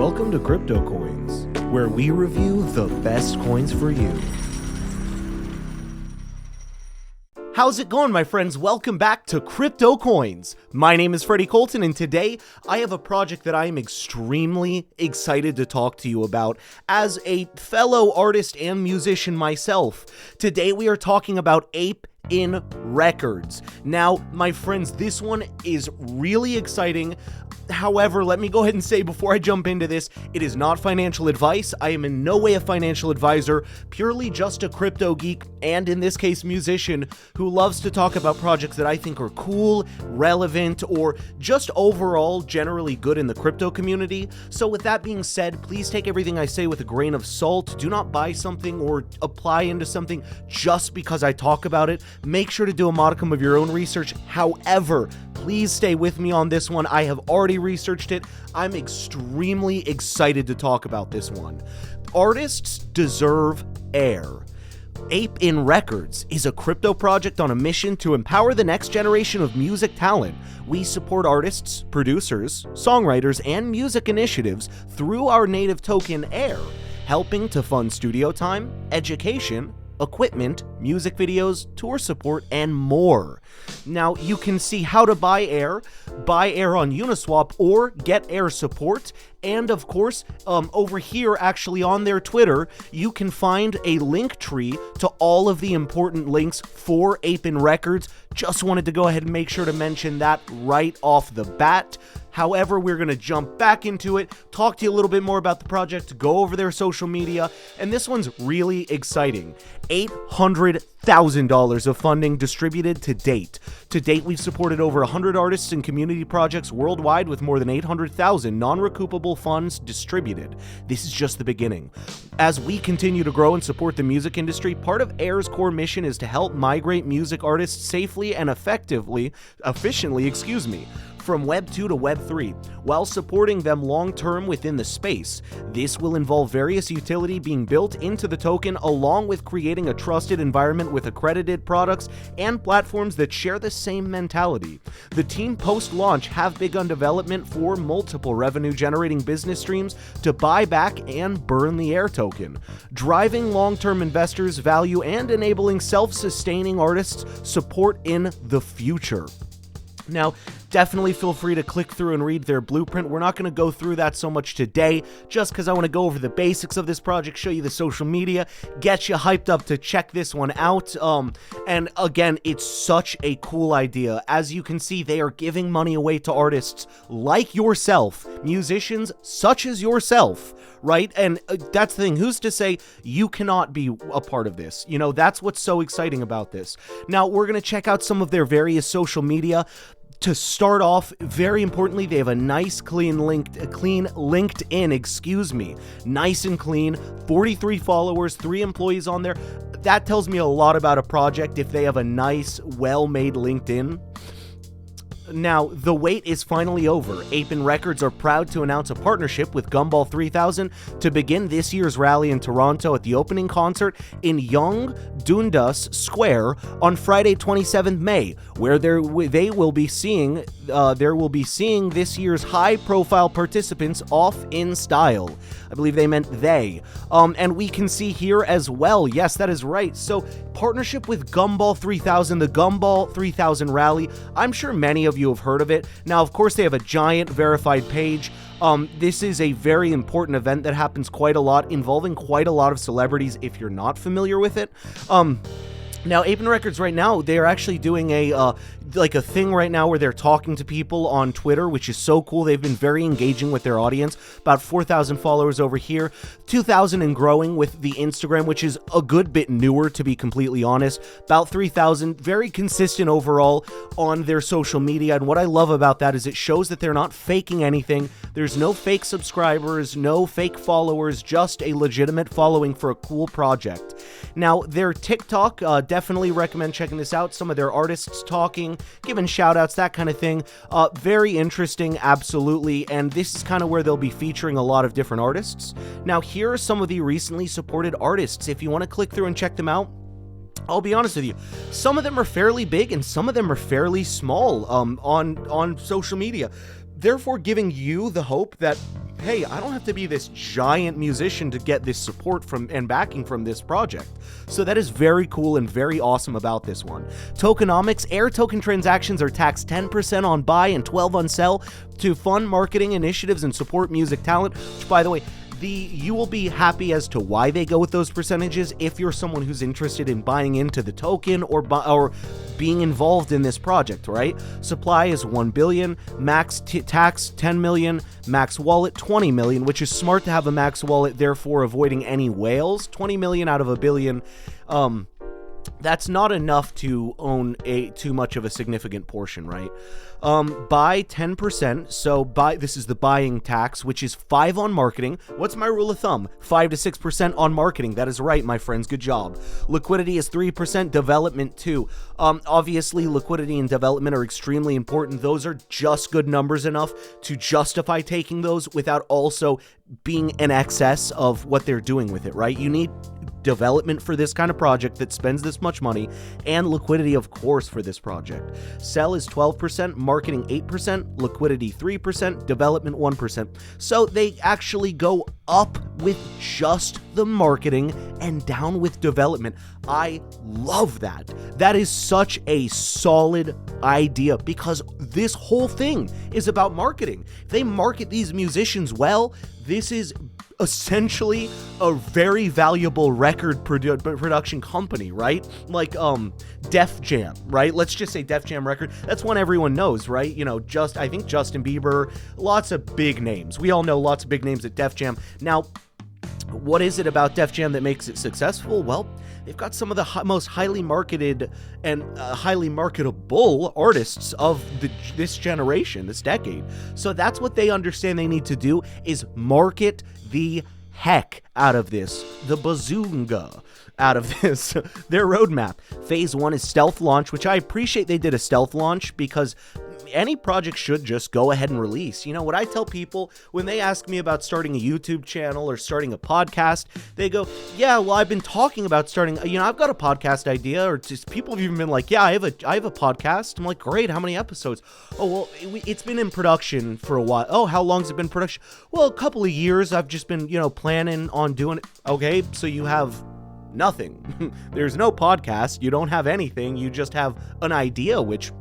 Welcome to CryptoCoins, where we review the best coins for you. How's it going, my friends? Welcome back to CryptoCoins. My name is Freddie Colton, and today I have a project that I am extremely excited to talk to you about as a fellow artist and musician myself. Today we are talking about Ape In Records. Now, my friends, this one is really exciting. However, let me go ahead and say before I jump into this, it is not financial advice. I am in no way a financial advisor, purely just a crypto geek, and in this case, musician, who loves to talk about projects that I think are cool, relevant, or just overall generally good in the crypto community. So with that being said, please take everything I say with a grain of salt. Do not buy something or apply into something just because I talk about it. Make sure to do a modicum of your own research. However, please stay with me on this one. I have already researched it. I'm extremely excited to talk about this one. Artists deserve air. Ape In Records is a crypto project on a mission to empower the next generation of music talent. We support artists, producers, songwriters, and music initiatives through our native token AIR, helping to fund studio time, education, equipment, music videos, tour support, and more. Now, you can see how to buy Air on Uniswap, or get Air support. And of course, over here, actually on their Twitter, you can find a link tree to all of the important links for Ape In Records. Just wanted to go ahead and make sure to mention that right off the bat. However, we're going to jump back into it, talk to you a little bit more about the project, go over their social media, and this one's really exciting. $800,000 of funding distributed to date. To date, we've supported over 100 artists and community projects worldwide with more than 800,000 non-recoupable funds distributed. This is just the beginning. As we continue to grow and support the music industry, part of AIR's core mission is to help migrate music artists safely and efficiently, from Web 2 to Web 3, while supporting them long-term within the space. This will involve various utility being built into the token, along with creating a trusted environment with accredited products and platforms that share the same mentality. The team post-launch have begun development for multiple revenue-generating business streams to buy back and burn the AIR token, driving long-term investors' value and enabling self-sustaining artists' support in the future. Now, definitely feel free to click through and read their blueprint. We're not going to go through that so much today, just because I want to go over the basics of this project, show you the social media, get you hyped up to check this one out. And again, it's such a cool idea. As you can see, they are giving money away to artists like yourself, musicians such as yourself, right? And that's the thing. Who's to say you cannot be a part of this? You know, that's what's so exciting about this. Now, we're going to check out some of their various social media. To start off, very importantly, they have a nice, clean LinkedIn, nice and clean, 43 followers, 3 employees on there. That tells me a lot about a project if they have a nice, well-made LinkedIn. Now, the wait is finally over. Ape In Records are proud to announce a partnership with Gumball 3000 to begin this year's rally in Toronto at the opening concert in Yonge Dundas Square on Friday, 27th May, where there will be seeing this year's high-profile participants off in style. I believe they meant they. And we can see here as well. Yes, that is right. So, partnership with Gumball 3000, the Gumball 3000 rally. I'm sure many of you have heard of it. Now, of course, they have a giant verified page. This is a very important event that happens quite a lot, involving quite a lot of celebrities if you're not familiar with it. Now, Ape In Records right now, they're actually doing a thing right now where they're talking to people on Twitter, which is so cool. They've been very engaging with their audience. About 4,000 followers over here, 2,000 and growing with the Instagram, which is a good bit newer, to be completely honest. About 3,000, very consistent overall on their social media. And what I love about that is it shows that they're not faking anything. There's no fake subscribers, no fake followers, just a legitimate following for a cool project. Now, their TikTok, definitely recommend checking this out. Some of their artists talking, giving shout outs, that kind of thing. Very interesting, absolutely. And this is kind of where they'll be featuring a lot of different artists. Now, here are some of the recently supported artists. If you want to click through and check them out, I'll be honest with you, some of them are fairly big and some of them are fairly small on social media. Therefore, giving you the hope that hey, I don't have to be this giant musician to get this support from and backing from this project. So that is very cool and very awesome about this one. Tokenomics, Air token transactions are taxed 10% on buy and 12% on sell to fund marketing initiatives and support music talent, which, by the way, you will be happy as to why they go with those percentages if you're someone who's interested in buying into the token or being involved in this project, right? Supply is 1 billion, max tax 10 million, max wallet 20 million, which is smart to have a max wallet, therefore avoiding any whales. 20 million out of a billion, that's not enough to own too much of a significant portion, right? Buy 10%, so this is the buying tax, which is 5 on marketing. What's my rule of thumb? 5 to 6% on marketing. That is right, my friends, good job. Liquidity is 3%, development 2. Obviously, liquidity and development are extremely important. Those are just good numbers enough to justify taking those without also being in excess of what they're doing with it, right? You need development for this kind of project that spends this much money, and liquidity, of course, for this project. Sell is 12%, marketing 8%, liquidity 3%, development 1%. So they actually go up with just the marketing and down with development. I love that. That is such a solid idea because this whole thing is about marketing. If they market these musicians well, this is essentially a very valuable record production company, right? Like Def Jam, right? Let's just say Def Jam record. That's one everyone knows, right? You know, I think Justin Bieber, lots of big names. We all know lots of big names at Def Jam. Now, what is it about Def Jam that makes it successful? Well, they've got some of the most highly marketed and highly marketable artists of this generation, this decade. So that's what they understand they need to do, is market the heck out of this, the bazoonga out of this, their roadmap. Phase 1 is stealth launch, which I appreciate they did a stealth launch because any project should just go ahead and release. You know, what I tell people when they ask me about starting a YouTube channel or starting a podcast, they go, yeah, well, I've been talking about starting, I've got a podcast idea, or just people have even been like, yeah, I have a podcast. I'm like, great, how many episodes? Oh, well, it's been in production for a while. Oh, how long's it been in production? Well, a couple of years. I've just been, planning on doing it. Okay, so you have nothing. There's no podcast. You don't have anything. You just have an idea, which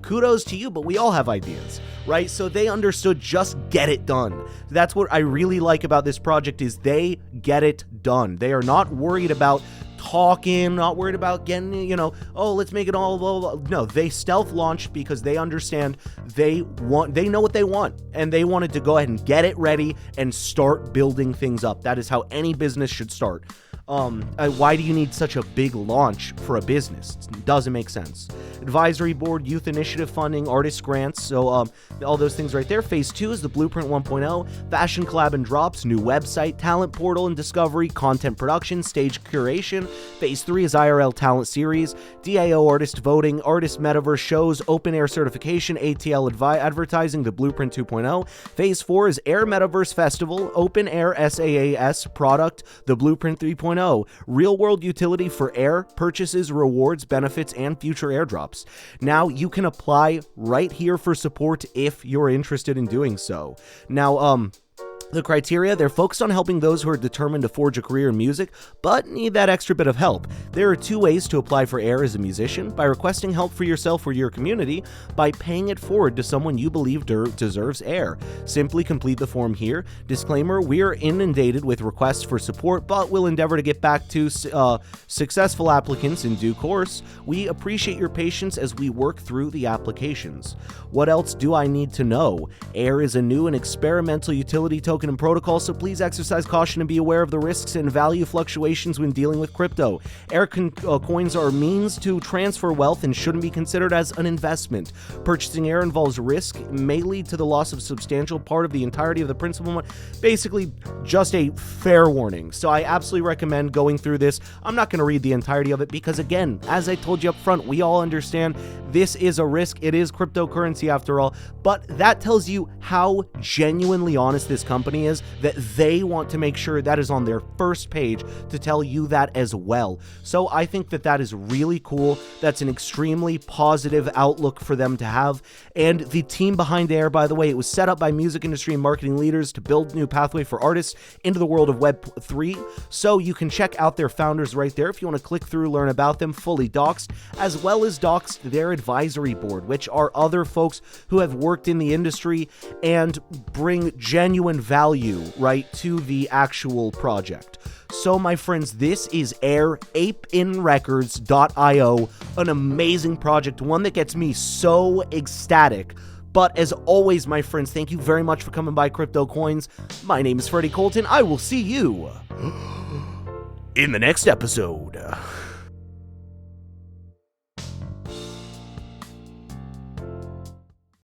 kudos to you, but we all have ideas, right? So they understood, just get it done. That's what I really like about this project, is they get it done. They are not worried about talking, not worried about getting, let's make it all, blah, blah, blah. No, they stealth launched because they understand they know what they want, and they wanted to go ahead and get it ready and start building things up. That is how any business should start. Why do you need such a big launch for a business? It doesn't make sense. Advisory board, youth initiative funding, artist grants, so all those things right there. Phase 2 is the Blueprint 1.0, fashion collab and drops, new website, talent portal and discovery, content production, stage curation. Phase 3 is IRL talent series, DIO artist voting, artist metaverse shows, open air certification, ATL advertising, the Blueprint 2.0. Phase 4 is Air Metaverse Festival, open air SaaS product, the Blueprint 3.0. Real world utility for Air, purchases, rewards, benefits, and future airdrops. Now you can apply right here for support if you're interested in doing so. Now, the criteria, they're focused on helping those who are determined to forge a career in music, but need that extra bit of help. There are 2 ways to apply for Air as a musician: by requesting help for yourself or your community, by paying it forward to someone you believe deserves Air. Simply complete the form here. Disclaimer, we are inundated with requests for support, but we'll endeavor to get back to successful applicants in due course. We appreciate your patience as we work through the applications. What else do I need to know? Air is a new and experimental utility token and protocol, so please exercise caution and be aware of the risks and value fluctuations when dealing with crypto. Air coins are a means to transfer wealth and shouldn't be considered as an investment. Purchasing Air involves risk, may lead to the loss of a substantial part of the entirety of the principal. Basically, just a fair warning. So I absolutely recommend going through this. I'm not going to read the entirety of it because, again, as I told you up front, we all understand this is a risk. It is cryptocurrency after all, but that tells you how genuinely honest this company is, that they want to make sure that is on their first page to tell you that as well. So I think that that is really cool. That's an extremely positive outlook for them to have. And the team behind DYOR, by the way, it was set up by music industry and marketing leaders to build a new pathway for artists into the world of Web3. So you can check out their founders right there if you want to click through, learn about them, fully doxed, as well as doxed their advisory board, which are other folks who have worked in the industry and bring genuine value, right, to the actual project. So, my friends, this is apeinrecords.io, an amazing project, one that gets me so ecstatic. But as always, my friends, thank you very much for coming by CryptoCoins. My name is Freddie Colton. I will see you in the next episode.